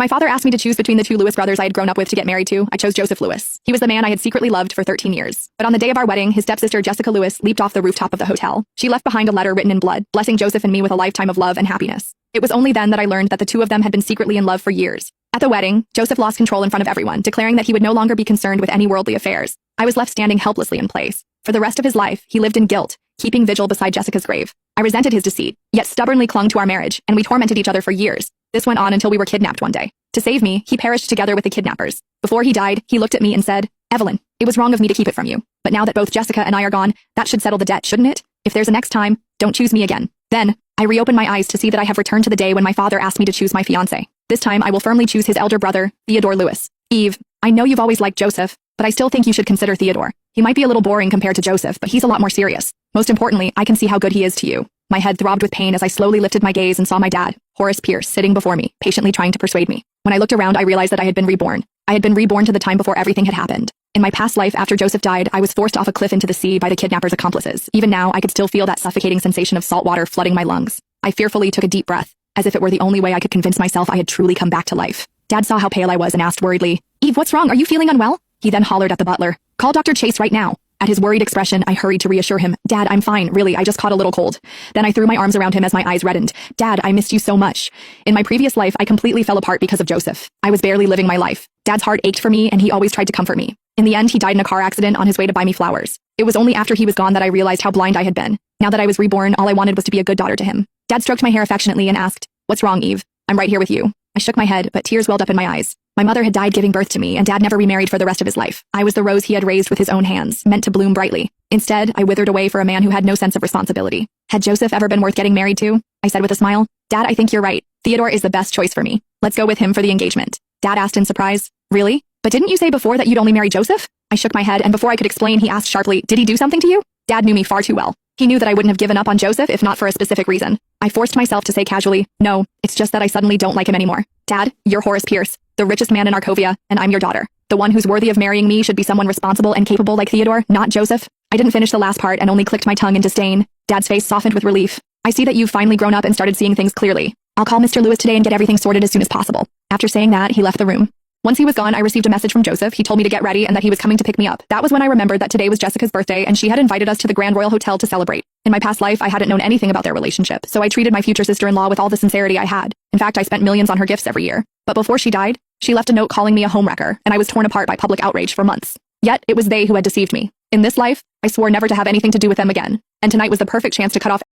My father asked me to choose between the two Lewis brothers I had grown up with to get married to. I chose Joseph Lewis. He was the man I had secretly loved for 13 years. But on the day of our wedding, his stepsister Jessica Lewis leaped off the rooftop of the hotel. She left behind a letter written in blood, blessing Joseph and me with a lifetime of love and happiness. It was only then that I learned that the two of them had been secretly in love for years. At the wedding, Joseph lost control in front of everyone, declaring that he would no longer be concerned with any worldly affairs. I was left standing helplessly in place. For the rest of his life, he lived in guilt, keeping vigil beside Jessica's grave. I resented his deceit, yet stubbornly clung to our marriage, and we tormented each other for years. This went on until we were kidnapped one day. To save me, he perished together with the kidnappers. Before he died, he looked at me and said, "Evelyn, it was wrong of me to keep it from you. But now that both Jessica and I are gone, that should settle the debt, shouldn't it? If there's a next time, don't choose me again." Then, I reopened my eyes to see that I have returned to the day when my father asked me to choose my fiancé. This time, I will firmly choose his elder brother, Theodore Lewis. Eve, I know you've always liked Joseph, but I still think you should consider Theodore. He might be a little boring compared to Joseph, but he's a lot more serious. Most importantly, I can see how good he is to you. My head throbbed with pain as I slowly lifted my gaze and saw my dad, Horace Pierce, sitting before me, patiently trying to persuade me. When I looked around, I realized that I had been reborn. I had been reborn to the time before everything had happened. In my past life, after Joseph died, I was forced off a cliff into the sea by the kidnappers' accomplices. Even now, I could still feel that suffocating sensation of salt water flooding my lungs. I fearfully took a deep breath, as if it were the only way I could convince myself I had truly come back to life. Dad saw how pale I was and asked worriedly, "Eve, what's wrong? Are you feeling unwell?" He then hollered at the butler, "Call Dr. Chase right now." At his worried expression, I hurried to reassure him. "Dad, I'm fine, really, I just caught a little cold." Then I threw my arms around him as my eyes reddened. "Dad, I missed you so much. In my previous life, I completely fell apart because of Joseph. I was barely living my life. Dad's heart ached for me, and he always tried to comfort me. In the end, he died in a car accident on his way to buy me flowers. It was only after he was gone that I realized how blind I had been. Now that I was reborn, all I wanted was to be a good daughter to him." Dad stroked my hair affectionately and asked, "What's wrong, Eve? I'm right here with you." I shook my head, but tears welled up in my eyes. My mother had died giving birth to me, and Dad never remarried for the rest of his life. I was the rose he had raised with his own hands, meant to bloom brightly. Instead, I withered away for a man who had no sense of responsibility. Had Joseph ever been worth getting married to? I said with a smile. "Dad, I think you're right. Theodore is the best choice for me. Let's go with him for the engagement." Dad asked in surprise, "Really? But didn't you say before that you'd only marry Joseph?" I shook my head, and before I could explain, he asked sharply, "Did he do something to you?" Dad knew me far too well. He knew that I wouldn't have given up on Joseph if not for a specific reason. I forced myself to say casually, "No, it's just that I suddenly don't like him anymore." "Dad, you're Horace Pierce, the richest man in Arcovia, and I'm your daughter. The one who's worthy of marrying me should be someone responsible and capable like Theodore, not Joseph." I didn't finish the last part and only clicked my tongue in disdain. Dad's face softened with relief. "I see that you've finally grown up and started seeing things clearly. I'll call Mr. Lewis today and get everything sorted as soon as possible." After saying that, he left the room. Once he was gone, I received a message from Joseph. He told me to get ready and that he was coming to pick me up. That was when I remembered that today was Jessica's birthday and she had invited us to the Grand Royal Hotel to celebrate. In my past life, I hadn't known anything about their relationship, so I treated my future sister-in-law with all the sincerity I had. In fact, I spent millions on her gifts every year. But before she died, she left a note calling me a homewrecker, and I was torn apart by public outrage for months. Yet, it was they who had deceived me. In this life, I swore never to have anything to do with them again. And tonight was the perfect chance to cut off